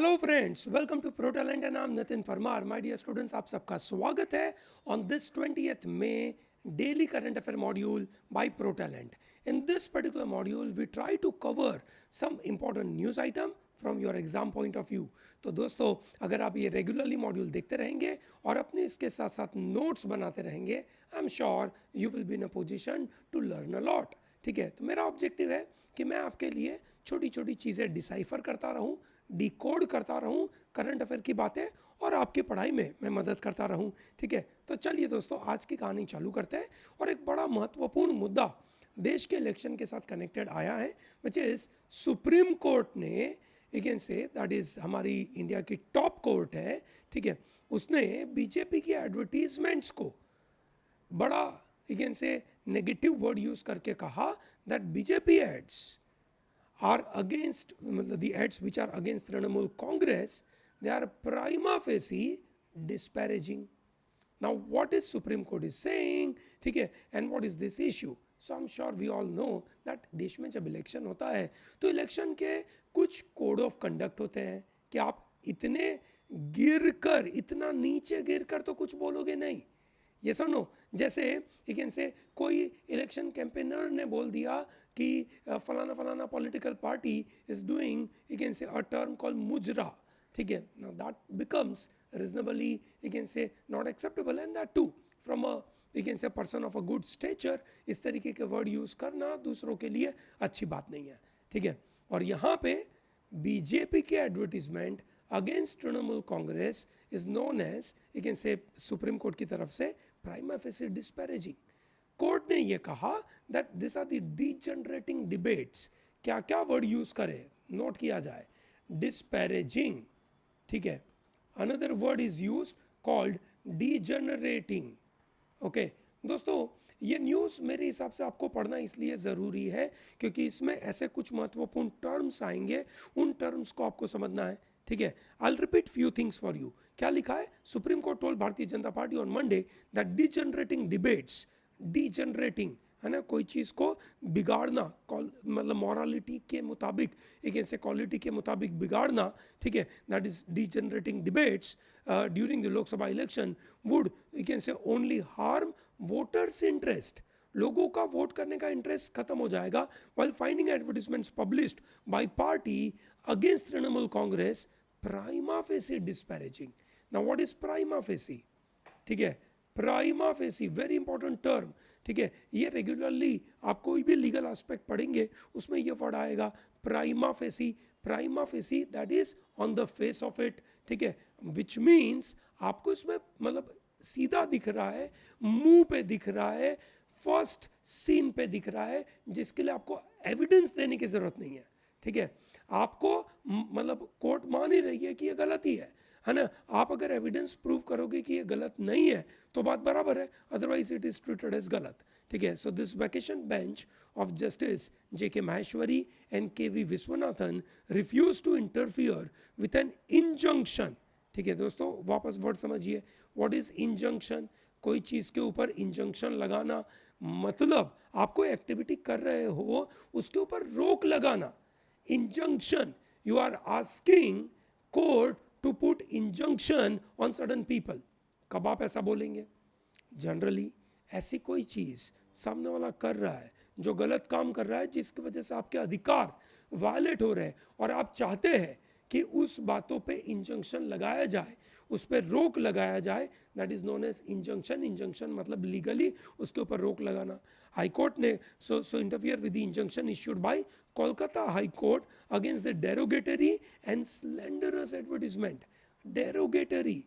Hello friends, welcome to Pro Talent and I am Nitin Parmar. My dear students, आप सबका स्वागत है on this 20th May daily current affair module by Pro Talent. In this particular module, we try to cover some important news item from your exam point of view. तो दोस्तों, अगर आप ये regularly module देखते रहेंगे और अपने इसके साथ साथ नोट्स बनाते रहेंगे, I am sure you will be in a position to learn a lot. ठीक है, तो मेरा ऑब्जेक्टिव है कि मैं आपके लिए छोटी छोटी चीज़ें डिसाइफर करता रहूं, डिकोड करता रहूं करंट अफेयर की बातें, और आपकी पढ़ाई में मैं मदद करता रहूं। ठीक है, तो चलिए दोस्तों, आज की कहानी चालू करते हैं। और एक बड़ा महत्वपूर्ण मुद्दा देश के इलेक्शन के साथ कनेक्टेड आया है, विच इज सुप्रीम कोर्ट ने, you can say that is हमारी इंडिया की टॉप कोर्ट है, ठीक है, उसने बीजेपी की एडवर्टीजमेंट्स को बड़ा, you can say, negative word use करके कहा that BJP ads are against the ads which are against Trinamool Congress, they are prima facie disparaging. Now what is Supreme Court is saying, ठीक है, and what is this issue? So I'm sure we all know that देश में जब election होता है तो election के कुछ कोड ऑफ कंडक्ट होते हैं कि आप इतने गिर कर, इतना नीचे गिर कर तो कुछ बोलोगे नहीं। ये सुनो, जैसे यू कैन से कोई इलेक्शन कैंपेनर ने बोल दिया कि फलाना फलाना political party is doing, you can say, a term call mujra, ठीक है, now that becomes reasonably, you can say, not acceptable, and that too from a, you can say, person of a good stature. इस तरीके के word use करना दूसरों के लिए अच्छी बात नहीं है, ठीक है। और यहाँ पे बीजेपी के advertisement against Trinamool Congress is known as, you can say, Supreme Court की तरफ से प्राइमा फेसी डिस्पैरेजिंग। कोर्ट ने यह कहा that this are the degenerating debates. क्या क्या वर्ड यूज करें, नोट किया जाए, डिस्पैरेजिंग, ठीक है, another word is use called degenerating. Okay दोस्तों, ये न्यूज़ मेरे हिसाब से आपको पढ़ना इसलिए ज़रूरी है क्योंकि इसमें ऐसे कुछ महत्वपूर्ण टर्म्स आएंगे, उन टर्म्स को आपको समझना है, ठीक है। I repeat few things for you. क्या लिखा है? Supreme court told Bharatiya Janata Party on Monday that degenerating debates, degenerating है ना, कोई चीज़ को बिगाड़ना, मतलब मॉरलिटी के मुताबिक, एक ऐसे क्वालिटी के मुताबिक बिगाड़ना, ठीक है, that is degenerating debates during the Lok Sabha election would, you can say, only harm voters interest. लोगों का वोट करने का इंटरेस्ट खत्म हो जाएगा while finding advertisements published by party against Trinamool Congress prima facie disparaging. Now what is prima facie? ठीक है, prima facie, very important term, ठीक है। ये रेगुलरली आप कोई भी लीगल एस्पेक्ट पढ़ेंगे उसमें ये वर्ड आएगा, prima facie. Prima facie that is on the face of it, ठीक है, विच मीन्स आपको इसमें मतलब सीधा दिख रहा है, मुंह पे दिख रहा है, फर्स्ट सीन पे दिख रहा है, जिसके लिए आपको एविडेंस देने की जरूरत नहीं है, ठीक है। आपको मतलब कोर्ट मान ही रही है कि ये गलती है ना। आप अगर एविडेंस प्रूव करोगे कि ये गलत नहीं है तो बात बराबर है, otherwise it is treated as गलत, ठीक है। So this vacation bench of justice J K. Maheshwari and K V. Vishwanathan refuse to interfere with an injunction, ठीक है दोस्तों, वापस वर्ड समझिए, व्हाट इज इंजंक्शन? कोई चीज़ के ऊपर इंजंक्शन लगाना मतलब आप कोई एक्टिविटी कर रहे हो उसके ऊपर रोक लगाना। Injunction, you are asking court to put injunction on sudden people. कब आप ऐसा बोलेंगे? जनरली ऐसी कोई चीज़ सामने वाला कर रहा है जो गलत काम कर रहा है, जिसकी वजह से आपके अधिकार वायलेट हो रहे हैं और आप चाहते हैं कि उस बातों पे इंजंक्शन लगाया जाए, उस पर रोक लगाया जाए, that is known as injunction. Injunction मतलब लीगली उसके ऊपर रोक लगाना। हाई कोर्ट ने so interfere with the injunction issued by Kolkata high court against the derogatory and slanderous advertisement. Derogatory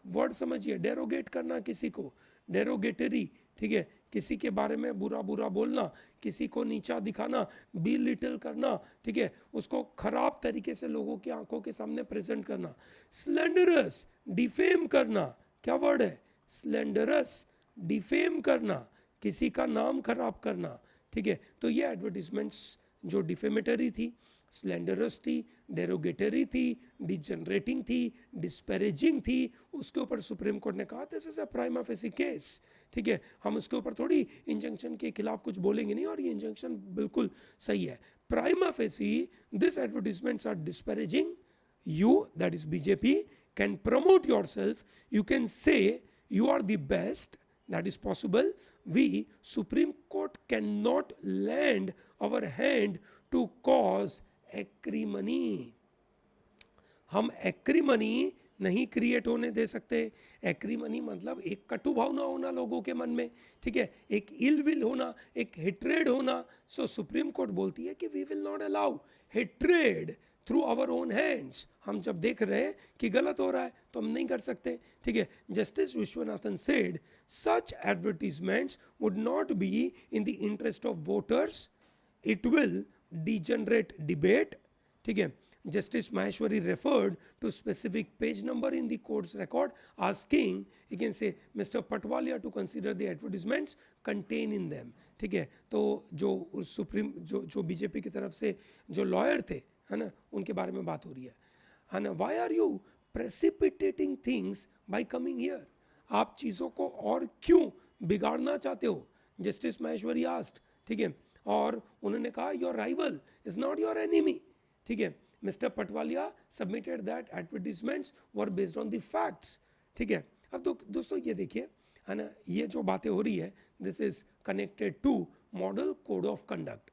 word समझिए, डेरोगेट करना किसी को, डेरोगेटरी, ठीक है, किसी के बारे में बुरा बुरा बोलना, किसी को नीचा दिखाना, बी लिटिल करना, ठीक है, उसको खराब तरीके से लोगों की आंखों के सामने प्रेजेंट करना। स्लेंडरस, डिफेम करना, क्या वर्ड है? स्लेंडरस, डिफेम करना, किसी का नाम खराब करना, ठीक है। तो ये एडवर्टीजमेंट्स जो डिफेमेटरी थी, स्लेंडरस थी, डेरोगेटरी थी, डिजनरेटिंग थी, डिस्पैरेजिंग थी, उसके ऊपर सुप्रीम कोर्ट ने कहा this is a prima facie case, ठीक है। हम उसके ऊपर थोड़ी इंजंक्शन के खिलाफ कुछ बोलेंगे नहीं, और ये इंजंक्शन बिल्कुल सही है। Prima facie this advertisements are disparaging, you, that is BJP, can promote yourself, you can say you are the best, that is possible. We, Supreme Court, cannot lend our hand to cause acrimony. हम एक्रीमनी नहीं create होने दे सकते. एक्रीमनी मतलब एक कटु भावना होना लोगों के मन में, ठीक है, एक इल विल होना, एक हेट्रेड होना. सो सुप्रीम कोर्ट बोलती है कि we will not allow hatred through our own hands. हम जब देख रहे हैं कि गलत हो रहा है तो हम नहीं कर सकते, ठीक है. Justice Viswanathan said such advertisements would not be in the interest of voters, it will degenerate debate, ठीक है. Justice Maheshwari referred to specific page number in the court's record, asking, you can say, Mr. Patwalia to consider the advertisements contained in them. ठीक है. तो जो supreme जो BJP की तरफ से जो लॉयर थे, है ना, उनके बारे में बात हो रही है ना. Why are you precipitating things by coming here? आप चीज़ों को और क्यों बिगाड़ना चाहते हो? जस्टिस माहेश्वरी आस्ट, ठीक है. और उन्होंने कहा your rival is not your enemy, ठीक है. Mister Patwalia submitted that advertisements were based on the facts, ठीक है. अब तो दोस्तों ये देखिए, है ना, ये जो बातें हो रही है, this is connected to model code of conduct,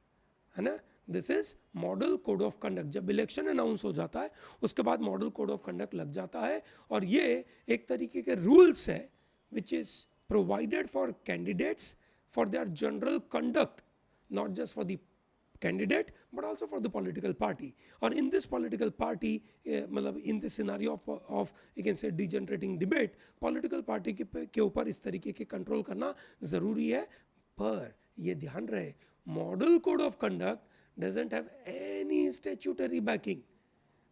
है ना. This is model code of conduct. जब इलेक्शन अनाउंस हो जाता है उसके बाद मॉडल कोड ऑफ कंडक्ट लग जाता है, और ये एक तरीके के रूल्स है which is provided for candidates for their general conduct, not just for the candidate but also for the political party. और in this political party, मतलब in this scenario of you can say degenerating debate, political party के ऊपर इस तरीके के control करना ज़रूरी है. पर ये ध्यान रहे, model code of conduct doesn't have any statutory backing,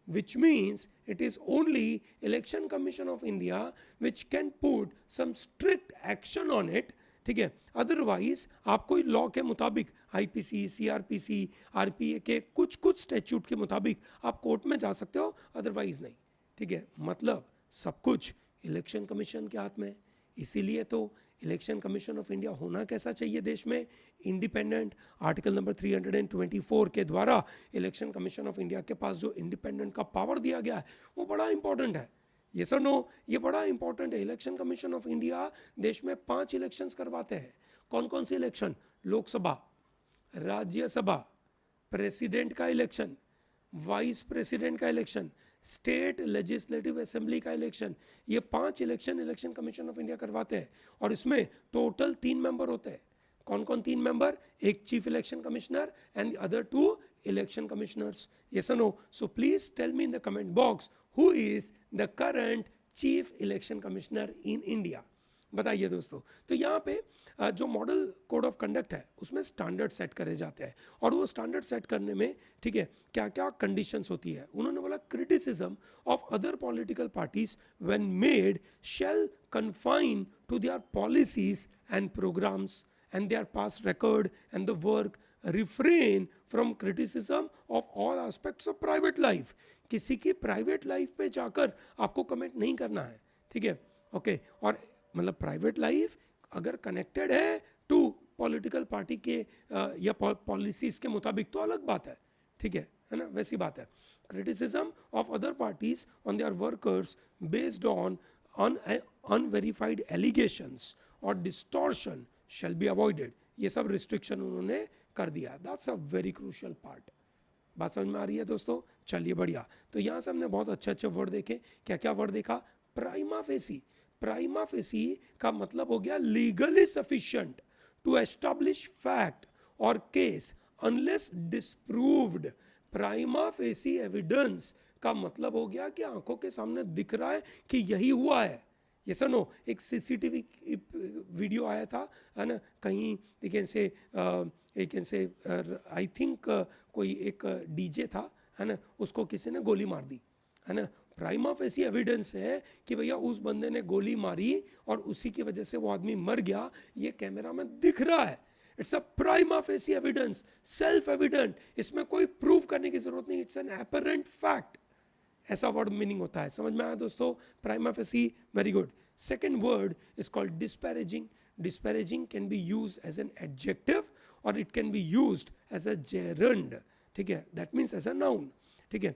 which means it is only Election Commission of India which can put some strict action on it, ठीक है. अदरवाइज आप कोई लॉ के मुताबिक, आईपीसी, सीआरपीसी, आरपीए के कुछ statute के मुताबिक आप कोर्ट में जा सकते हो, अदरवाइज नहीं, ठीक है. मतलब सब कुछ इलेक्शन कमीशन के हाथ में. इसीलिए तो इलेक्शन कमीशन ऑफ इंडिया होना कैसा चाहिए देश में? इंडिपेंडेंट. आर्टिकल नंबर 324 के द्वारा इलेक्शन कमीशन ऑफ इंडिया के पास जो इंडिपेंडेंट का पावर दिया गया है वो बड़ा इंपॉर्टेंट है. ये सर नो, ये बड़ा इंपॉर्टेंट है. इलेक्शन कमीशन ऑफ इंडिया देश में 5 इलेक्शंस करवाते हैं. कौन कौन से इलेक्शन? लोकसभा, राज्यसभा, प्रेसिडेंट का इलेक्शन, वाइस प्रेसिडेंट का इलेक्शन, स्टेट लेजिस्लेटिव असेंबली का इलेक्शन. ये 5 election election commission of India करवाते हैं, और इसमें टोटल 3 मेंबर होते हैं. कौन कौन 3 मेंबर? एक chief election commissioner and other 2 election commissioners. Yes और no? So please tell me in the comment box who is the current chief election commissioner in India. बताइए दोस्तों. तो यहाँ पे जो मॉडल कोड ऑफ कंडक्ट है उसमें स्टैंडर्ड सेट करे जाते हैं, और वो स्टैंडर्ड सेट करने में, ठीक है, क्या क्या कंडीशंस होती है. उन्होंने बोला criticism of other political parties when made shall confine to their policies and programmes and their past record and the work, refrain from criticism of all aspects of private life. किसी की private life पे जाकर आपको comment नहीं करना है, ठीक है. ओके. और मतलब प्राइवेट लाइफ अगर कनेक्टेड है टू पॉलिटिकल पार्टी के या पॉलिसीज के मुताबिक तो अलग बात है, ठीक है ना, वैसी बात है. Criticism of other parties on their workers based on unverified allegations और डिस्टॉर्शन shall be avoided. ये सब रिस्ट्रिक्शन उन्होंने कर दिया. That's a very crucial part. बात समझ में आ रही है दोस्तों? चलिए बढ़िया. तो यहाँ से हमने बहुत अच्छे वर्ड देखे. क्या क्या वर्ड देखा? Prima facie. प्राइमा फेसी का मतलब हो गया legally sufficient to establish fact और case unless disproved. Prima facie evidence का मतलब हो गया कि आंखों के सामने दिख रहा है कि यही हुआ है. ये सर नो, एक सीसीटीवी वीडियो आया था, है ना, कहीं कैन से आई थिंक कोई एक डीजे था, है ना, उसको किसी ने गोली मार दी, है ना. प्राइमा फेसी एविडेंस है कि भैया उस बंदे ने गोली मारी और उसी की वजह से वो आदमी मर गया, ये कैमरा में दिख रहा है. It's a prima facie evidence, self evident. इसमें कोई प्रूव करने की जरूरत नहीं. It's an apparent fact. ऐसा वर्ड मीनिंग होता है. समझ में आया दोस्तों? Prima facie. Very good. Second word is called disparaging. Disparaging can be use as an adjective और it can be use as a gerund, ठीक है. That means as a noun, ठीक है.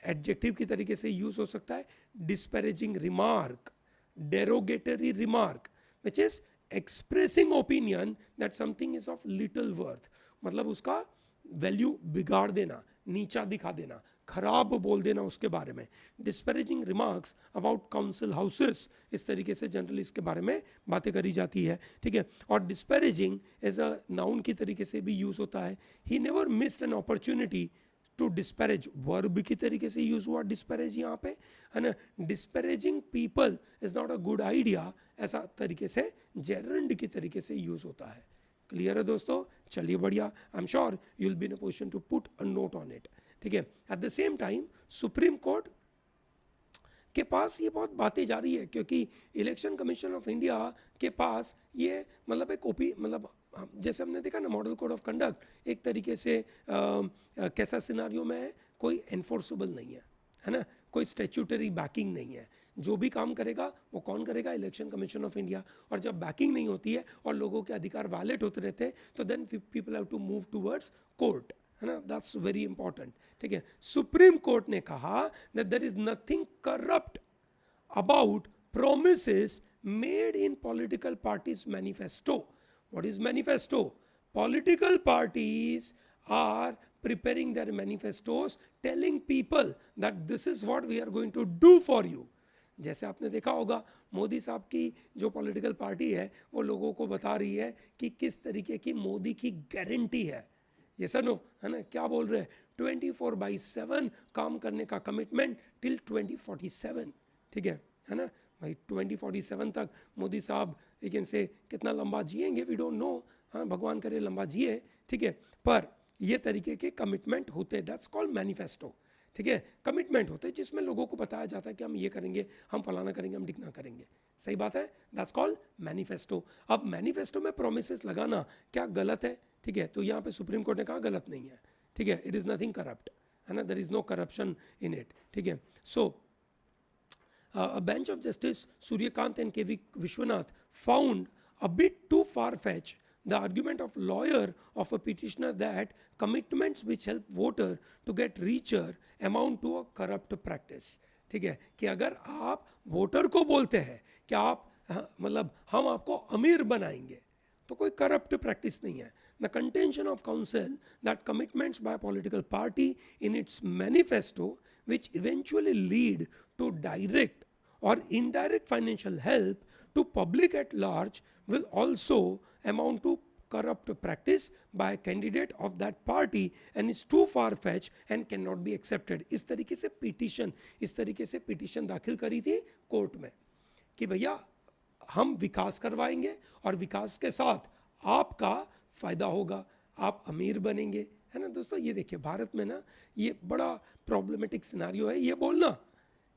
एडजेक्टिव की तरीके से यूज हो सकता है, disparaging remark, derogatory remark which is expressing opinion that something is of little worth, मतलब उसका वैल्यू बिगाड़ देना, नीचा दिखा देना, खराब बोल देना उसके बारे में. Disparaging remarks about council houses, इस तरीके से जनरली इसके बारे में बातें करी जाती है, ठीक है. और डिस्पैरेजिंग एज अ नाउन की तरीके से भी यूज होता है. He never missed an opportunity to disparage, verb की तरीके से यूज हुआ डिस्पैरेज यहाँ पे, है ना. Disparaging people is not a good idea, ऐसा तरीके से जेरंड की तरीके से यूज होता है. क्लियर है दोस्तों? चलिए बढ़िया. I am sure you will be in a position to put a note on it, ठीक है. At the same time supreme court के पास ये बहुत बातें जा रही है, क्योंकि इलेक्शन कमीशन ऑफ इंडिया के पास ये मतलब एक ओपी, मतलब जैसे हमने देखा ना मॉडल कोड ऑफ कंडक्ट एक तरीके से कैसा सिनारियो में है, कोई एनफोर्सेबल नहीं है ना, कोई स्टैट्यूटरी बैकिंग नहीं है. जो भी काम करेगा वो कौन करेगा? Election commission of India. और जब बैकिंग नहीं होती है और लोगों के अधिकार वायलेट होते रहते हैं, तो then people have to move towards court, है ना. दैट्स वेरी इंपॉर्टेंट, ठीक है. सुप्रीम कोर्ट ने कहा that there is nothing corrupt about promises made in political parties manifesto. What is manifesto? Political parties are preparing their manifestos telling people that this is what we are going to do for you. जैसे आपने देखा होगा मोदी साहब की जो political party है वो लोगों को बता रही है कि किस तरीके की मोदी की गारंटी है. ये सनो, है ना, क्या बोल रहे हैं? 24/7 काम करने का कमिटमेंट टिल 2047, ठीक है ना भाई. 2047 तक मोदी साहब लेकिन से कितना लंबा जिएंगे वी डोंट नो, हाँ भगवान करे लंबा जिए, ठीक है. पर ये तरीके के कमिटमेंट होते हैं, दैट्स कॉल्ड मैनिफेस्टो, ठीक है. कमिटमेंट होते हैं जिसमें लोगों को बताया जाता है कि हम ये करेंगे, हम फलाना करेंगे, हम ढिकना करेंगे. सही बात है, दैट्स कॉल्ड मैनिफेस्टो. अब मैनिफेस्टो में प्रोमिसेस लगाना क्या गलत है? ठीक है, तो यहाँ पे सुप्रीम कोर्ट ने कहा गलत नहीं है, ठीक है. इट इज़ नथिंग करप्ट, है ना, there is no corruption in it, ठीक है. सो a bench of Justice Suryakant and K.V. Vishwanath found a bit too far-fetched the argument of lawyer of a petitioner that commitments which help voter to get richer amount to a corrupt practice. ठीक है, कि अगर आप voter को बोलते हैं कि आप मतलब हम आपको अमीर बनाएंगे, तो कोई करप्ट प्रैक्टिस नहीं है. The contention of counsel that commitments by a political party in its manifesto which eventually lead to direct or indirect financial help to public at large will also amount to corrupt practice by a candidate of that party and is too far-fetched and cannot be accepted. इस तरीके से petition दाखिल करी थी court में कि भैया हम विकास करवाएंगे और विकास के साथ आपका फायदा होगा, आप अमीर बनेंगे, है ना. दोस्तों ये देखिए भारत में ना ये बड़ा प्रॉब्लमेटिक सिनारियो है ये बोलना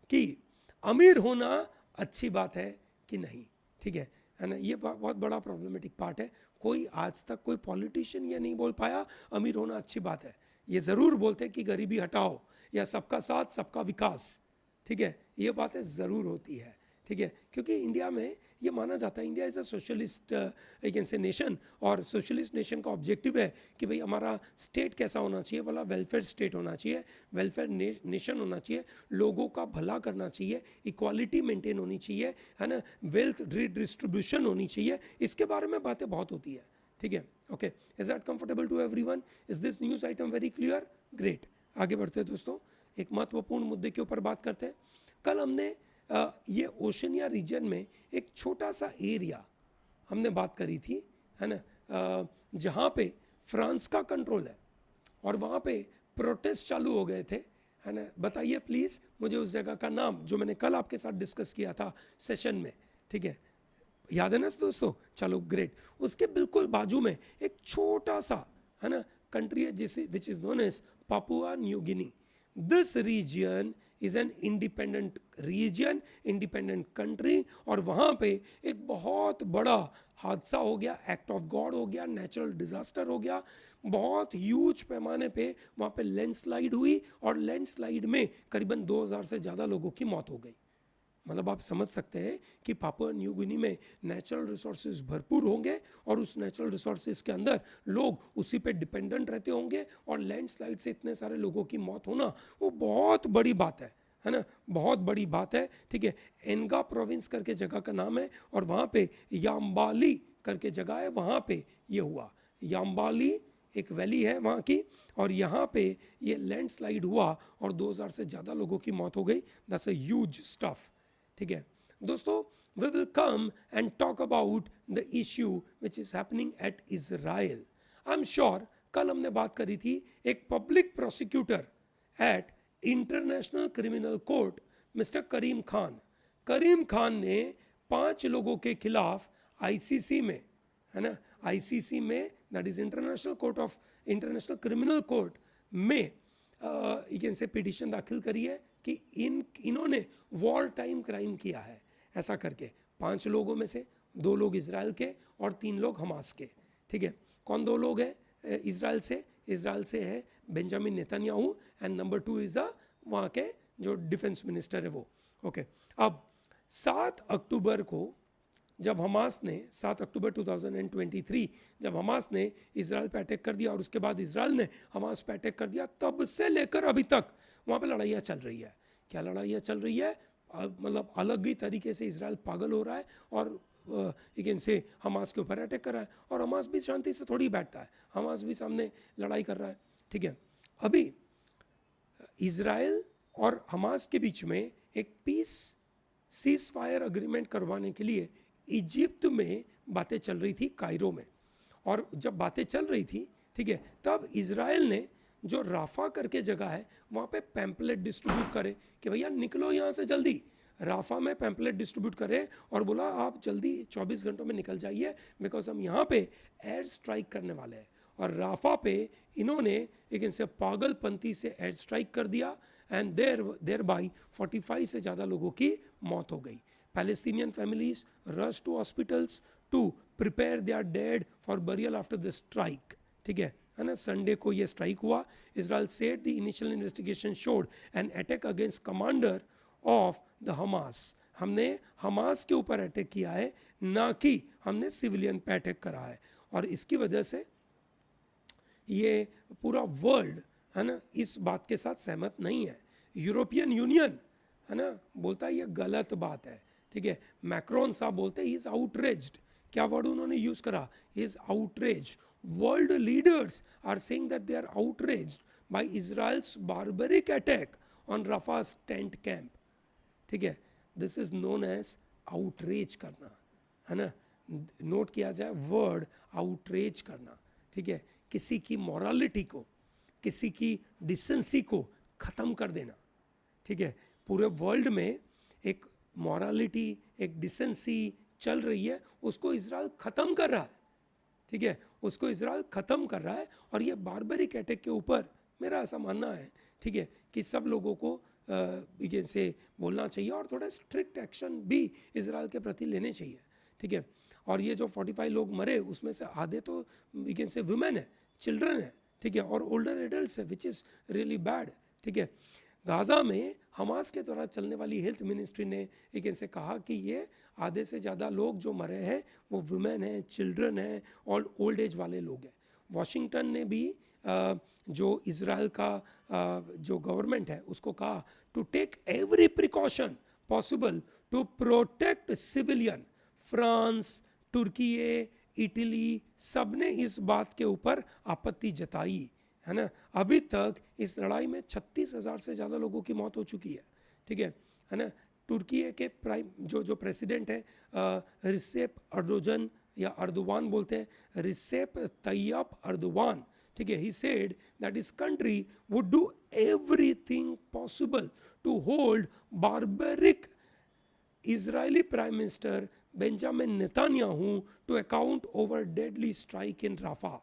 कि अमीर होना अच्छी बात है कि नहीं, ठीक है ना. ये बहुत बड़ा प्रॉब्लमेटिक पार्ट है. कोई आज तक कोई पॉलिटिशियन ये नहीं बोल पाया अमीर होना अच्छी बात है. ये ज़रूर बोलते कि गरीबी हटाओ या सबका साथ सबका विकास, ठीक है, ये बातें ज़रूर होती है, ठीक है. क्योंकि इंडिया में ये माना जाता है India is a socialist can say nation, और सोशलिस्ट नेशन का ऑब्जेक्टिव है कि भाई हमारा स्टेट कैसा होना चाहिए, बोला वेलफेयर स्टेट होना चाहिए, वेलफेयर नेशन होना चाहिए, लोगों का भला करना चाहिए, इक्वालिटी मेंटेन होनी चाहिए, है ना, वेल्थ रिडिस्ट्रीब्यूशन होनी चाहिए. इसके बारे में बातें बहुत होती है, ठीक है. Okay, is that comfortable to everyone? Is this news item very clear? Great. आगे बढ़ते हैं दोस्तों, एक महत्वपूर्ण मुद्दे के ऊपर बात करते हैं. कल हमने ये ओशनिया रीजन में एक छोटा सा एरिया हमने बात करी थी, है ना, जहाँ पे फ्रांस का कंट्रोल है और वहाँ पे प्रोटेस्ट चालू हो गए थे, है ना. बताइए प्लीज़ मुझे उस जगह का नाम जो मैंने कल आपके साथ डिस्कस किया था सेशन में, ठीक है, याद है ना दोस्तों? चलो ग्रेट. उसके बिल्कुल बाजू में एक छोटा सा, है ना, कंट्री है जिसे which is known as Papua New Guinea. This region is an independent region, independent country, और वहाँ पे एक बहुत बड़ा हादसा हो गया, एक्ट ऑफ गॉड हो गया, नेचुरल डिजास्टर हो गया, बहुत ह्यूज पैमाने पे वहाँ पे लैंडस्लाइड हुई और लैंडस्लाइड में करीबन 2000 से ज़्यादा लोगों की मौत हो गई. मतलब आप समझ सकते हैं कि पापुआ न्यू गिनी में नेचुरल रिसोर्सेज भरपूर होंगे और उस नेचुरल रिसोर्सेज के अंदर लोग उसी पे डिपेंडेंट रहते होंगे, और लैंडस्लाइड से इतने सारे लोगों की मौत होना वो बहुत बड़ी बात है ना, बहुत बड़ी बात है। ठीक है, एनगा प्रोविंस करके जगह का नाम है, और वहाँ पे याम्बाली करके जगह है, वहाँ पे ये हुआ। याम्बाली एक वैली है वहाँ की, और यहाँ पे ये लैंडस्लाइड हुआ और 2000 से ज़्यादा लोगों की मौत हो गई। That's a huge stuff. ठीक है दोस्तों, we will come and talk about the issue which is happening at Israel. I'm sure कल हमने बात करी थी एक public prosecutor at international criminal court mister Karim Khan ने 5 लोगों के खिलाफ आईसीसी में, है ना, आईसीसी में, that is international court of international criminal court में यू कैन से पिटिशन दाखिल करी है कि इन्होंने वॉर टाइम क्राइम किया है, ऐसा करके 5 लोगों में से 2 लोग इजराइल के और 3 लोग हमास के। ठीक है, कौन 2 लोग हैं इजराइल से? इजराइल से है Benjamin Netanyahu, and number 2 is वहाँ के जो डिफेंस मिनिस्टर है वो। ओके, अब 7 अक्टूबर को जब हमास ने 7 अक्टूबर 2023 जब हमास ने इजराइल पे अटैक कर दिया, और उसके बाद इजराइल ने हमास पे अटैक कर दिया, तब से लेकर अभी तक वहाँ पे लड़ाइयाँ चल रही है। क्या लड़ाइयाँ चल रही है? मतलब अलग ही तरीके से इजराइल पागल हो रहा है और लेकिन से हमास के ऊपर अटैक कर रहा है, और हमास भी शांति से थोड़ी बैठता है, हमास भी सामने लड़ाई कर रहा है। ठीक है, अभी इजराइल और हमास के बीच में एक पीस सीज फायर अग्रीमेंट करवाने के लिए इजिप्ट में बातें चल रही थी, कायरो में। और जब बातें चल रही थी, ठीक है, तब इजराइल ने जो राफा करके जगह है वहाँ पे पैम्पलेट डिस्ट्रीब्यूट करे कि भैया निकलो यहाँ से जल्दी। राफा में पैम्पलेट डिस्ट्रीब्यूट करे और बोला आप जल्दी 24 घंटों में निकल जाइए, बिकॉज हम यहाँ पे एयर स्ट्राइक करने वाले हैं। और राफा पे इन्होंने एक इनसे पागलपंथी से एयर स्ट्राइक कर दिया, एंड देर बाई 45 से ज़्यादा लोगों की मौत हो गई। Palestinian families rush to hospitals to prepare their dead for burial after the strike. ठीक है ना, संडे को ये स्ट्राइक हुआ। Israel said the initial investigation showed an attack against commander of the Hamas. हमने हमास के ऊपर अटैक किया है, ना कि हमने सिविलियन पे अटैक करा है। और इसकी वजह से ये पूरा वर्ल्ड, है ना, इस बात के साथ सहमत नहीं है। यूरोपियन यूनियन, है ना, बोलता है ये गलत बात है। ठीक है, मैक्रोन साहब बोलते हैं ही इज आउटरेज्ड। क्या वर्ड उन्होंने यूज करा? He is outraged. World leaders are saying that they are outraged by Israel's barbaric attack on Rafah's tent camp. ठीक है, this is known as outrage करना, है ना, नोट किया जाए वर्ड आउटरेज करना। ठीक है, किसी की मॉरलिटी को, किसी की डिसेंसी को ख़त्म कर देना। ठीक है, पूरे वर्ल्ड में एक मॉरलिटी, एक डिसेंसी चल रही है, उसको इजराइल ख़त्म कर रहा है। ठीक है, उसको इजराइल ख़त्म कर रहा है। और ये बारबरिक अटैक के ऊपर मेरा ऐसा मानना है, ठीक है, कि सब लोगों को से बोलना चाहिए और थोड़ा स्ट्रिक्ट एक्शन भी इजराइल के प्रति लेने चाहिए। ठीक है, और ये जो 45 लोग मरे उसमें से आधे तो से वुमेन है, चिल्ड्रन है। ठीक है, और ओल्डर एडल्ट्स है, विच इज़ रियली बैड। ठीक है, गाज़ा में हमास के द्वारा चलने वाली हेल्थ मिनिस्ट्री ने एक इनसे कहा कि ये आधे से ज़्यादा लोग जो मरे हैं वो वुमेन हैं, चिल्ड्रन हैं और ओल्ड एज वाले लोग हैं। वॉशिंगटन ने भी जो इजराइल का जो गवर्नमेंट है उसको कहा to take every precaution possible to protect civilian. France, तुर्की, इटली, सब ने इस बात के ऊपर आपत्ति जताई, है ना। अभी तक इस लड़ाई में 36,000 से ज़्यादा लोगों की मौत हो चुकी है। ठीक है ना। तुर्की के प्राइम जो प्रेसिडेंट है रिसेप अर्दोगन या अर्दोवान बोलते हैं, रिसेप तैयब अर्दोवान। ठीक है, he said that his country would do everything possible to hold barbaric Israeli Prime Minister Benjamin Netanyahu to account over deadly strike in Rafah।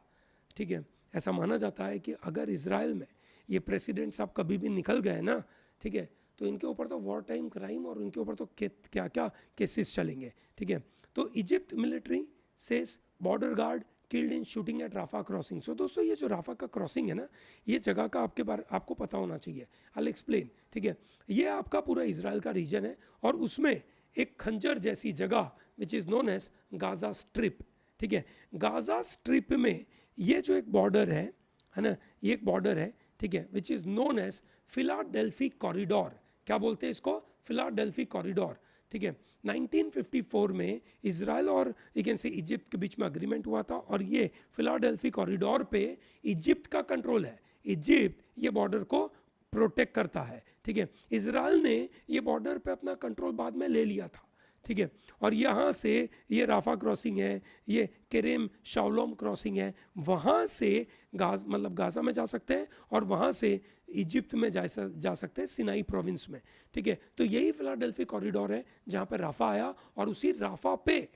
ठीक है, ऐसा माना जाता है कि अगर इजराइल में ये प्रेसिडेंट साहब कभी भी निकल गए ना, ठीक है, तो इनके ऊपर तो वॉर टाइम क्राइम और इनके ऊपर तो क्या क्या केसेस चलेंगे। ठीक है, तो Egypt military says border guard killed in shooting at Rafah crossing. So दोस्तों ये जो राफा का क्रॉसिंग है ना, ये जगह का आपको पता होना चाहिए. I'll explain. ठीक है, ये आपका पूरा इजराइल का रीजन है और उसमें एक खंजर जैसी जगह which is known as Gaza strip. ठीक है, गाजा स्ट्रिप में ये जो एक बॉर्डर है ना, ये एक बॉर्डर है. ठीक है, which is known as Philadelphi corridor. क्या बोलते हैं इसको? Philadelphi corridor. ठीक है, 1954 में इजराइल और यू कैन से इजिप्ट के बीच में अग्रीमेंट हुआ था और ये फिलाडेल्फी कॉरिडोर पे इजिप्ट का कंट्रोल है. इजिप्ट ये बॉर्डर को प्रोटेक्ट करता है. ठीक है, इजराइल ने ये बॉर्डर पे अपना कंट्रोल बाद में ले लिया था. ठीक है, और यहाँ से ये राफा क्रॉसिंग है, ये केरेम शाओलोम क्रॉसिंग है, वहाँ से गाजा में जा सकते हैं और वहाँ से इजिप्ट में जा सकते हैं, सिनाई प्रोविंस में. ठीक है, तो यही फिलाडेल्फी कॉरिडोर है जहाँ पे राफा आया और उसी राफा पे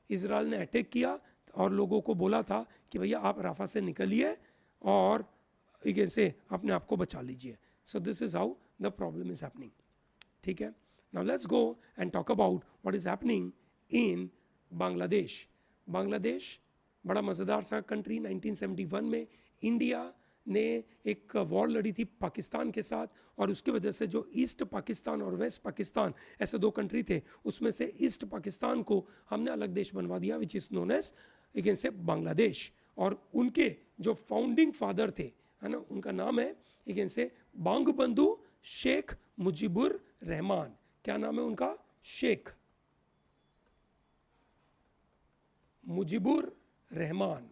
इजराइल ने अटैक किया और लोगों को बोला था कि भैया आप राफा से निकलिए और से अपने आप को बचा लीजिए. So this is how the problem is happening. ठीक है, now let's go and talk about what is happening in Bangladesh. Bangladesh बड़ा मज़ेदार सा कंट्री. 1971 में इंडिया ने एक वॉर लड़ी थी पाकिस्तान के साथ और उसकी वजह से जो ईस्ट पाकिस्तान और वेस्ट पाकिस्तान ऐसे दो कंट्री थे, उसमें से ईस्ट पाकिस्तान को हमने अलग देश बनवा दिया which is known as again से बांग्लादेश. और उनके जो फाउंडिंग फादर थे है ना, उनका नाम है अगेन से बांगबंधु शेख मुजीबुर रहमान. क्या नाम है उनका? शेख मुजीबुर रहमान.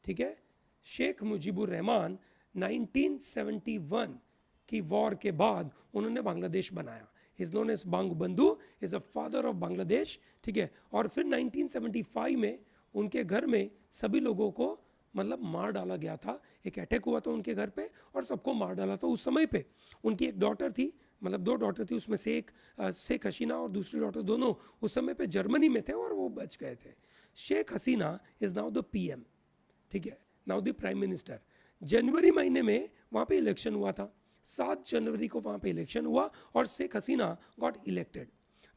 ठीक है, शेख मुजीबुर रहमान 1971 की वॉर के बाद उन्होंने बांग्लादेश बनाया. Is known as Bangabandhu, is a father of Bangladesh. ठीक है, और फिर 1975 में उनके घर में सभी लोगों को मतलब मार डाला गया था. एक अटैक हुआ था उनके घर पे और सबको मार डाला था. उस समय पे उनकी एक डॉटर थी, मतलब दो डॉटर थी, उसमें से एक शेख हसीना और दूसरी डॉटर दोनों उस समय पे जर्मनी में थे और वो बच गए थे. Sheikh Hasina is now the PM. ठीक है, नाउ द प्राइम मिनिस्टर. जनवरी महीने में वहाँ पे इलेक्शन हुआ था. 7 जनवरी को वहाँ पे इलेक्शन हुआ और शेख हसीना गॉट इलेक्टेड.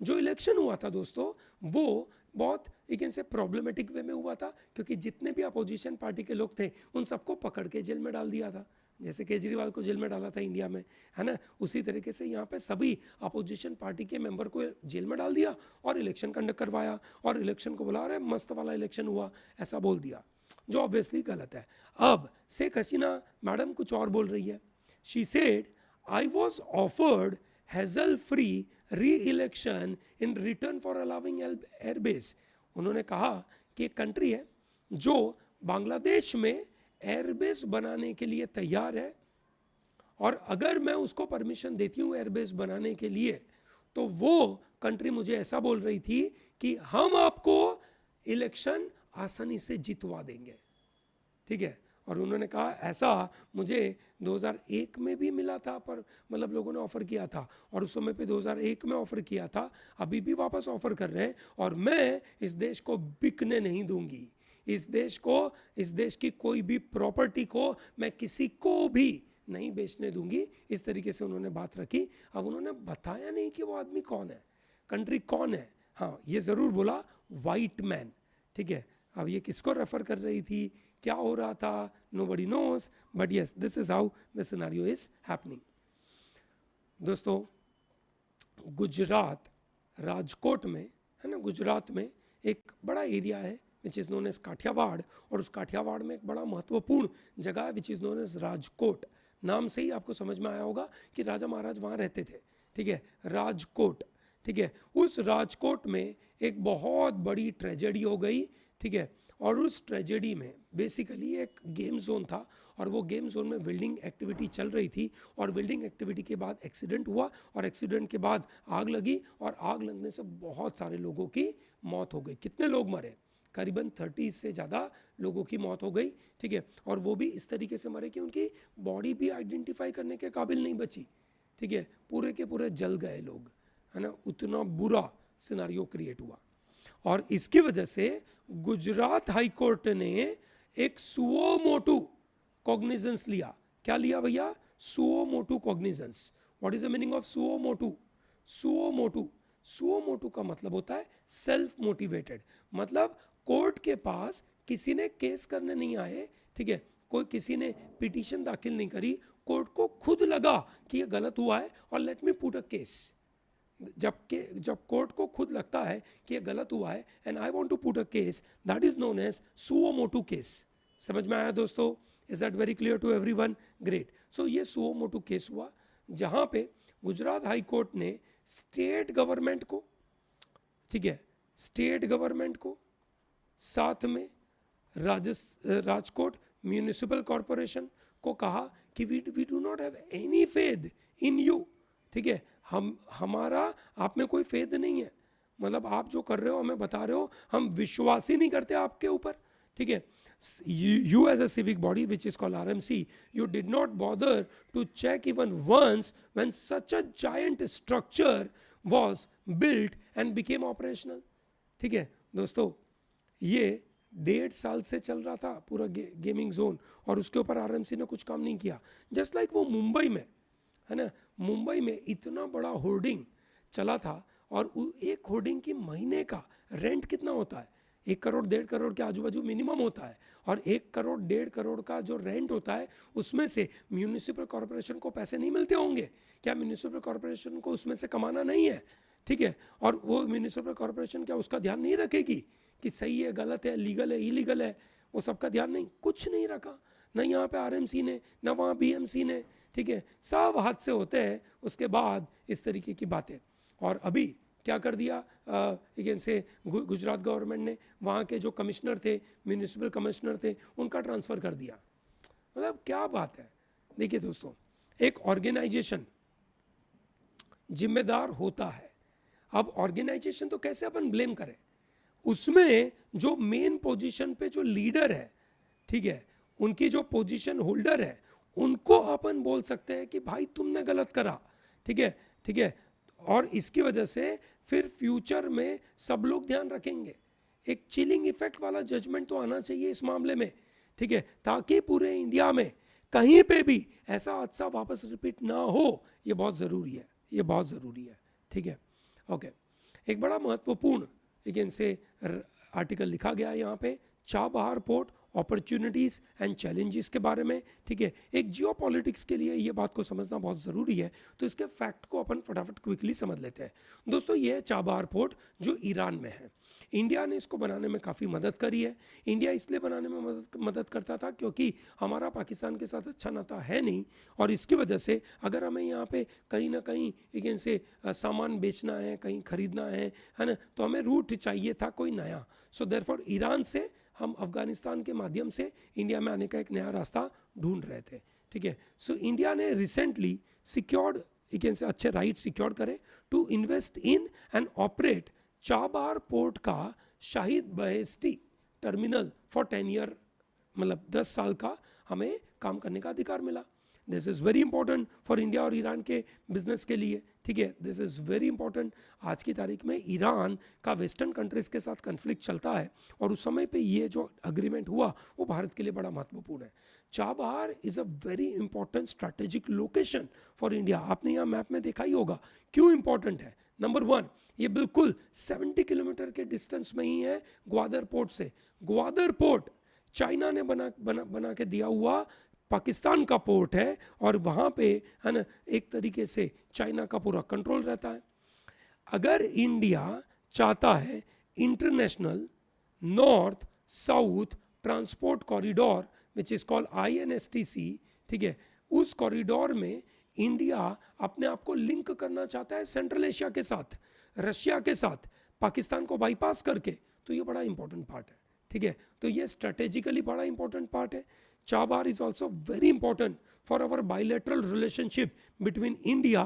जो इलेक्शन हुआ था दोस्तों वो बहुत एक से प्रॉब्लमेटिक वे में हुआ था क्योंकि जितने भी अपोजिशन पार्टी के लोग थे उन सबको पकड़ के जेल में डाल दिया था. जैसे केजरीवाल को जेल में डाला था इंडिया में, है ना, उसी तरीके से यहाँ पे सभी अपोजिशन पार्टी के मेंबर को जेल में डाल दिया और इलेक्शन कंडक्ट करवाया और इलेक्शन को बोला अरे मस्त वाला इलेक्शन हुआ, ऐसा बोल दिया, जो ऑब्वियसली गलत है. अब शेख हसीना मैडम कुछ और बोल रही है. She said I was offered hassle free re-election in return for allowing airbase. उन्होंने कहा कि एक कंट्री है जो बांग्लादेश में एयरबेस बनाने के लिए तैयार है और अगर मैं उसको परमिशन देती हूँ एयरबेस बनाने के लिए तो वो कंट्री मुझे ऐसा बोल रही थी कि हम आपको इलेक्शन आसानी से जितवा देंगे. ठीक है, और उन्होंने कहा ऐसा मुझे 2001 में भी मिला था, पर मतलब लोगों ने ऑफर किया था और उस समय पे 2001 में ऑफर किया था, अभी भी वापस ऑफर कर रहे हैं और मैं इस देश को बिकने नहीं दूंगी. इस देश की कोई भी प्रॉपर्टी को मैं किसी को भी नहीं बेचने दूंगी. इस तरीके से उन्होंने बात रखी. अब उन्होंने बताया नहीं कि वो आदमी कौन है, कंट्री कौन है. हाँ, ये ज़रूर बोला वाइट मैन. ठीक है, अब ये किसको रेफर कर रही थी, क्या हो रहा था, nobody knows, but yes, this is how the scenario is happening. दोस्तों, गुजरात राजकोट में है ना, गुजरात में एक बड़ा एरिया है which is known as Kathiawar और उस काठियावाड़ में एक बड़ा महत्वपूर्ण जगह है which is known as Rajkot. नाम से ही आपको समझ में आया होगा कि राजा महाराज वहाँ रहते थे. ठीक है, राजकोट. ठीक है, उस राजकोट में एक बहुत बड़ी ट्रेजेडी हो गई. ठीक है, और उस ट्रेजेडी में बेसिकली एक गेम जोन था और वो गेम जोन में वेल्डिंग एक्टिविटी चल रही थी और वेल्डिंग एक्टिविटी के बाद एक्सीडेंट हुआ और एक्सीडेंट के बाद आग लगी और आग लगने से बहुत सारे लोगों की मौत हो गई. कितने लोग मरे? करीबन 30 से ज़्यादा लोगों की मौत हो गई. ठीक है, और वो भी इस तरीके से मरे कि उनकी बॉडी भी आइडेंटिफाई करने के काबिल नहीं बची. ठीक है, पूरे के पूरे जल गए लोग, है ना, उतना बुरा सिनारियो क्रिएट हुआ. और इसकी वजह से गुजरात हाई कोर्ट ने एक सुओ मोटू कॉग्निजेंस लिया. क्या लिया भैया? Suo motu cognizance. What is the meaning of suo motu? Suo motu का मतलब होता है सेल्फ मोटिवेटेड, मतलब कोर्ट के पास किसी ने केस करने नहीं आए, ठीक है, कोई किसी ने पिटीशन दाखिल नहीं करी, कोर्ट को खुद लगा कि ये गलत हुआ है और let me put a case. जब कोर्ट को खुद लगता है कि ये गलत हुआ है and I want to put a case, that is known as suo motu case. समझ में आया दोस्तों? Is that very clear to everyone? Great. So ये सुओ मोटू केस हुआ जहां पे गुजरात हाई कोर्ट ने स्टेट गवर्नमेंट को, ठीक है, स्टेट गवर्नमेंट को, साथ में राजकोट म्यूनिसिपल कॉरपोरेशन को कहा कि we do not have any faith in you, ठीक है, हमारा आप में कोई फेथ नहीं है, मतलब आप जो कर रहे हो हमें बता रहे हो, हम विश्वास ही नहीं करते आपके ऊपर, ठीक है। You as a civic body which is called RMC, you did not bother to check even once when such a giant structure was built and became operational, ठीक है दोस्तों। ये 1.5 साल से चल रहा था पूरा गेमिंग जोन और उसके ऊपर आरएमसी ने कुछ काम नहीं किया। जस्ट लाइक वो मुंबई में है ना, मुंबई में इतना बड़ा होर्डिंग चला था और एक होर्डिंग की महीने का रेंट कितना होता है? 1 करोड़ 1.5 करोड़ के आजू बाजू मिनिमम होता है, और 1 करोड़ 1.5 करोड़ का जो रेंट होता है उसमें से म्यूनिसिपल कॉरपोरेशन को पैसे नहीं मिलते होंगे क्या? म्यूनिसिपल कॉरपोरेशन को उसमें से कमाना नहीं है, ठीक है, और वो म्यूनिसिपल कॉरपोरेशन क्या उसका ध्यान नहीं रखेगी कि सही है गलत है, लीगल है इलीगल है? वो सबका ध्यान नहीं, कुछ नहीं रखा, न यहाँ पे आरएमसी ने, न वहाँ बीएमसी ने, ठीक है, सब हाथ से होते हैं उसके बाद इस तरीके की बातें। और अभी क्या कर दिया अगेन से गुजरात गवर्नमेंट ने, वहाँ के जो कमिश्नर थे, म्यूनिसिपल कमिश्नर थे, उनका ट्रांसफ़र कर दिया। मतलब क्या बात है। देखिए दोस्तों, एक ऑर्गेनाइजेशन जिम्मेदार होता है। अब ऑर्गेनाइजेशन तो कैसे अपन ब्लेम करें, उसमें जो मेन पोजीशन पे जो लीडर है, ठीक है, उनकी जो पोजीशन होल्डर है, उनको अपन बोल सकते हैं कि भाई तुमने गलत करा, ठीक है, ठीक है, और इसकी वजह से फिर फ्यूचर में सब लोग ध्यान रखेंगे। एक चिलिंग इफेक्ट वाला जजमेंट तो आना चाहिए इस मामले में, ठीक है, ताकि पूरे इंडिया में कहीं पे भी ऐसा हादसा वापस रिपीट ना हो। ये बहुत ज़रूरी है, ये बहुत ज़रूरी है, ठीक है। ओके, एक बड़ा महत्वपूर्ण अगेन से आर्टिकल लिखा गया है यहाँ पे, Chabahar port opportunities and challenges के बारे में, ठीक है। एक जियो पॉलिटिक्स के लिए ये बात को समझना बहुत ज़रूरी है, तो इसके फैक्ट को अपन फटाफट क्विकली समझ लेते हैं। दोस्तों, ये है चाबहार पोर्ट जो ईरान में है। इंडिया ने इसको बनाने में काफ़ी मदद करी है। इंडिया इसलिए बनाने में मदद करता था क्योंकि हमारा पाकिस्तान के साथ अच्छा नाता है नहीं, और इसकी वजह से अगर हमें यहाँ पे कहीं ना कहीं अगेन से सामान बेचना है, कहीं खरीदना है ना, तो हमें रूट चाहिए था कोई नया। सो देयरफॉर ईरान से हम अफगानिस्तान के माध्यम से इंडिया में आने का एक नया रास्ता ढूंढ रहे थे, ठीक है। सो इंडिया ने रिसेंटली सिक्योर्ड अगेन से अच्छे राइट सिक्योर करे to invest in and operate Chabahar port का Shahid Beheshti terminal for 10 year, मतलब 10 साल का हमें काम करने का अधिकार मिला। This is very important for India और ईरान के बिजनेस के लिए, ठीक है, दिस इज़ वेरी इंपॉर्टेंट। आज की तारीख में ईरान का वेस्टर्न कंट्रीज़ के साथ कन्फ्लिक्ट चलता है, और उस समय पे ये जो अग्रीमेंट हुआ वो भारत के लिए बड़ा महत्वपूर्ण है। Chabahar is a very important strategic location for India. आपने यहाँ मैप में देखा ही होगा क्यों इंपॉर्टेंट है। नंबर 1, ये बिल्कुल 70 किलोमीटर के डिस्टेंस में ही है ग्वादर पोर्ट से। ग्वादर पोर्ट चाइना ने बना के दिया हुआ पाकिस्तान का पोर्ट है, और वहाँ पे है ना एक तरीके से चाइना का पूरा कंट्रोल रहता है। अगर इंडिया चाहता है international north south transport corridor which is called INSTC, ठीक है, उस कॉरिडोर में इंडिया अपने आप को लिंक करना चाहता है सेंट्रल एशिया के साथ, रशिया के साथ, पाकिस्तान को बाईपास करके, तो ये बड़ा इंपॉर्टेंट पार्ट है, ठीक है। तो ये स्ट्रेटेजिकली बड़ा इंपॉर्टेंट पार्ट है। Chabahar is also very important for our bilateral relationship between India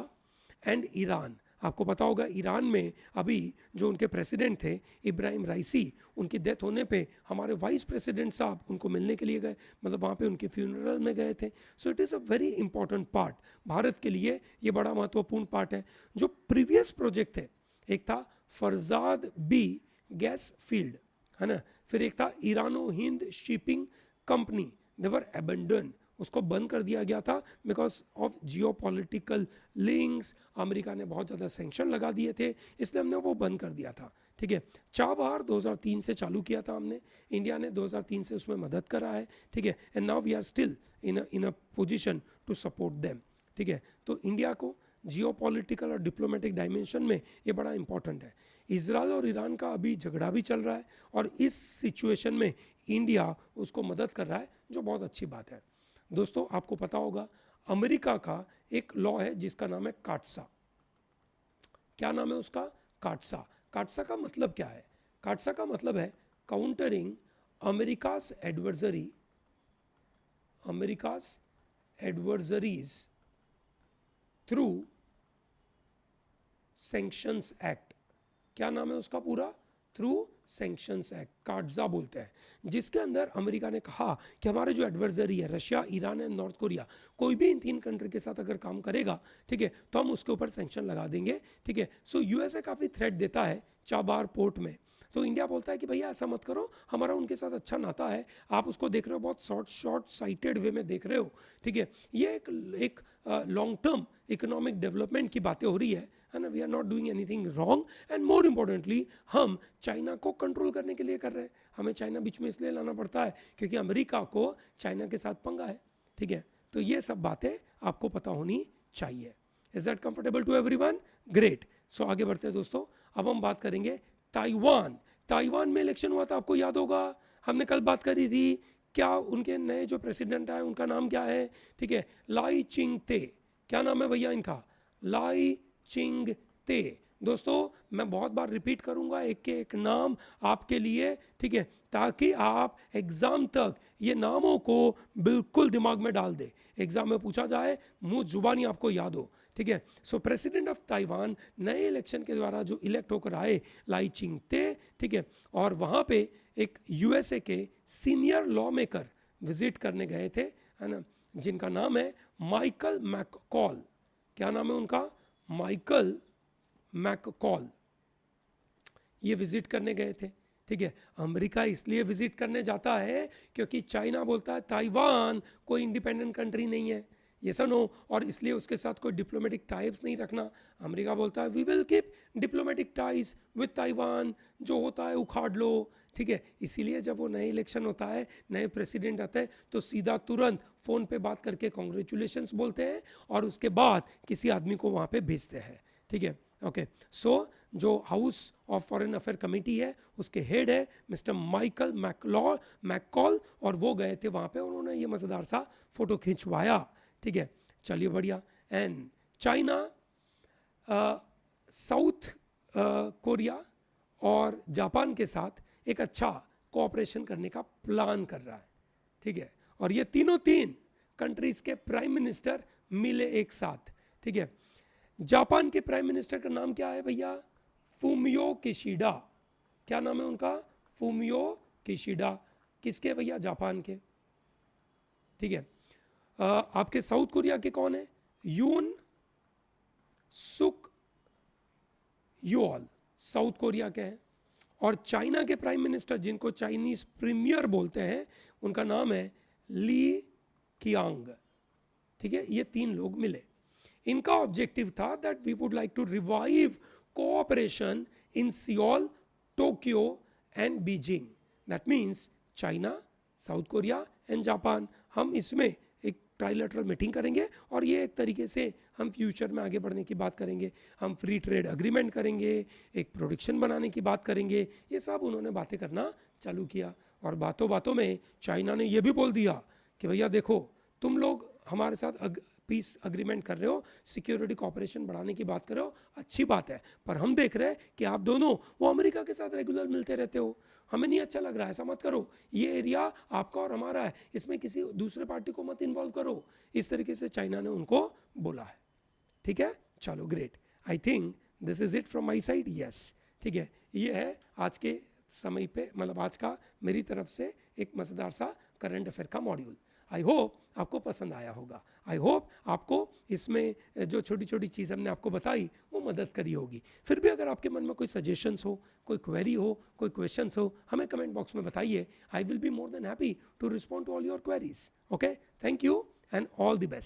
and Iran. आपको पता होगा ईरान में अभी जो उनके प्रेसिडेंट थे इब्राहिम राइसी, उनकी डेथ होने पे हमारे वाइस प्रेसिडेंट साहब उनको मिलने के लिए गए, मतलब वहाँ पे उनके फ्यूनरल में गए थे। So it is a very important part, Bharat के लिए ये बड़ा महत्वपूर्ण पार्ट है। जो प्रीवियस प्रोजेक्ट थे, एक था फरजाद बी गैस फील्ड, है ना, फिर एक था ईरानो हिंद शिपिंग कंपनी, दे वर अबेंडन, उसको बंद कर दिया गया था because of geopolitical links. America ने बहुत ज़्यादा सैंक्शन लगा दिए थे, इसलिए हमने वो बंद कर दिया था। ठीक है, चाबहार 2003 से चालू किया था हमने, इंडिया ने 2003 से उसमें मदद करा है। ठीक है, and now we are still in a position to support them. ठीक है, तो इंडिया को जियोपॉलिटिकल और डिप्लोमेटिक डायमेंशन में ये बड़ा इंपॉर्टेंट है। इजराइल और ईरान का अभी झगड़ा भी चल रहा है और इस सिचुएशन में इंडिया उसको मदद कर रहा है, जो बहुत अच्छी बात है। दोस्तों, आपको पता होगा अमेरिका का एक लॉ है जिसका नाम है काटसा। क्या नाम है उसका? काटसा। काटसा का मतलब क्या है? काटसा का मतलब है countering America's adversaries through sanctions act. क्या नाम है उसका पूरा? थ्रू सैंक्शंस एक्ट, काटजा बोलते हैं, जिसके अंदर अमेरिका ने कहा कि हमारे जो एडवर्सरी है Russia, Iran and north Korea, कोई भी इन 3 कंट्री के साथ अगर काम करेगा, ठीक है, तो हम उसके ऊपर सैंक्शन लगा देंगे। ठीक है, सो यूएसए काफ़ी थ्रेट देता है चाबार पोर्ट में, तो इंडिया बोलता है कि भैया ऐसा मत करो, हमारा उनके साथ अच्छा नाता है, आप उसको देख रहे हो बहुत शॉर्ट साइटेड वे में देख रहे हो। ठीक है, ये एक लॉन्ग टर्म इकोनॉमिक डेवलपमेंट की बातें हो रही है ना। We are not doing anything wrong and more importantly हम चाइना को कंट्रोल करने के लिए कर रहे हैं। हमें चाइना बीच में इसलिए लाना पड़ता है क्योंकि अमेरिका को चाइना के साथ पंगा है। ठीक है, तो ये सब बातें आपको पता होनी चाहिए। Is that comfortable to everyone? Great. So आगे बढ़ते हैं दोस्तों, अब हम बात करेंगे ताइवान। ताइवान में इलेक्शन हुआ था, आपको याद होगा, हमने कल बात करी थी। क्या उनके नए जो प्रेसिडेंट आए उनका नाम क्या है? ठीक है, लाई चिंग ते। क्या नाम है भैया इनका? लाई चिंग ते। दोस्तों, मैं बहुत बार रिपीट करूंगा एक के एक नाम आपके लिए, ठीक है, ताकि आप एग्जाम तक ये नामों को बिल्कुल दिमाग में डाल दे, एग्जाम में पूछा जाए मुंह जुबानी आपको याद हो। ठीक है, सो प्रेसिडेंट ऑफ ताइवान नए इलेक्शन के द्वारा जो इलेक्ट होकर आए, लाई चिंग ते। ठीक है, और वहां पे एक यूएसए के सीनियर लॉ मेकर विजिट करने गए थे, है ना, जिनका नाम है माइकल मैककॉल। क्या नाम है उनका? Michael McCall. ये विजिट करने गए थे। ठीक है, अमेरिका इसलिए विजिट करने जाता है क्योंकि चाइना बोलता है ताइवान कोई इंडिपेंडेंट कंट्री नहीं है, ये सुनो, और इसलिए उसके साथ कोई डिप्लोमेटिक टाइप्स नहीं रखना। अमेरिका बोलता है we will keep diplomatic ties with Taiwan, जो होता है उखाड़ लो। ठीक है, इसीलिए जब वो नए इलेक्शन होता है, नए प्रेसिडेंट आते हैं, तो सीधा तुरंत फ़ोन पे बात करके कॉन्ग्रेचुलेशंस बोलते हैं और उसके बाद किसी आदमी को वहाँ पे भेजते हैं। ठीक है, ओके। सो जो house of foreign affair committee है उसके हेड है मिस्टर माइकल मैककॉल, और वो गए थे वहाँ पे, उन्होंने ये मज़ेदार सा फोटो खिंचवाया। ठीक है, चलिए बढ़िया। एंड चाइना साउथ कोरिया और जापान के साथ एक अच्छा कोऑपरेशन करने का प्लान कर रहा है। ठीक है, और ये तीन कंट्रीज के प्राइम मिनिस्टर मिले एक साथ। ठीक है, जापान के प्राइम मिनिस्टर का नाम क्या है भैया? फूमियो किशिडा। क्या नाम है उनका? फूमियो किशिडा। किसके भैया? जापान के। ठीक है, आपके साउथ कोरिया के कौन है? यून सुक यूऑल, साउथ कोरिया के हैं। और चाइना के प्राइम मिनिस्टर, जिनको चाइनीज प्रीमियर बोलते हैं, उनका नाम है ली कियांग। ठीक है, ये 3 लोग मिले। इनका ऑब्जेक्टिव था that we would like to revive cooperation in Seoul, Tokyo and Beijing. That means China, South Korea and Japan, हम इसमें एक ट्राइलेटरल मीटिंग करेंगे और ये एक तरीके से हम फ्यूचर में आगे बढ़ने की बात करेंगे। हम फ्री ट्रेड अग्रीमेंट करेंगे, एक प्रोडक्शन बनाने की बात करेंगे। ये सब उन्होंने बातें करना चालू किया, और बातों बातों में चाइना ने यह भी बोल दिया कि भैया देखो, तुम लोग हमारे साथ पीस अग्रीमेंट कर रहे हो, सिक्योरिटी कॉपरेशन बढ़ाने की बात कर रहे हो, अच्छी बात है, पर हम देख रहे हैं कि आप दोनों वो अमेरिका के साथ रेगुलर मिलते रहते हो, हमें नहीं अच्छा लग रहा है, ऐसा मत करो, ये एरिया आपका और हमारा है, इसमें किसी दूसरे पार्टी को मत इन्वॉल्व करो। इस तरीके से चाइना ने उनको बोला है। ठीक है, चलो great. I think this is it from my side. Yes, ठीक है, ये है आज के समय पे, मतलब आज का मेरी तरफ से एक मज़ेदार सा करंट अफेयर का मॉड्यूल। आई होप आपको पसंद आया होगा। आई होप आपको इसमें जो छोटी छोटी चीज़ हमने आपको बताई वो मदद करी होगी। फिर भी अगर आपके मन में कोई सजेशंस हो, कोई क्वेरी हो, कोई क्वेश्चंस हो, हमें कमेंट बॉक्स में बताइए। I will be more than happy to respond to all your queries. Okay, thank you and all the best.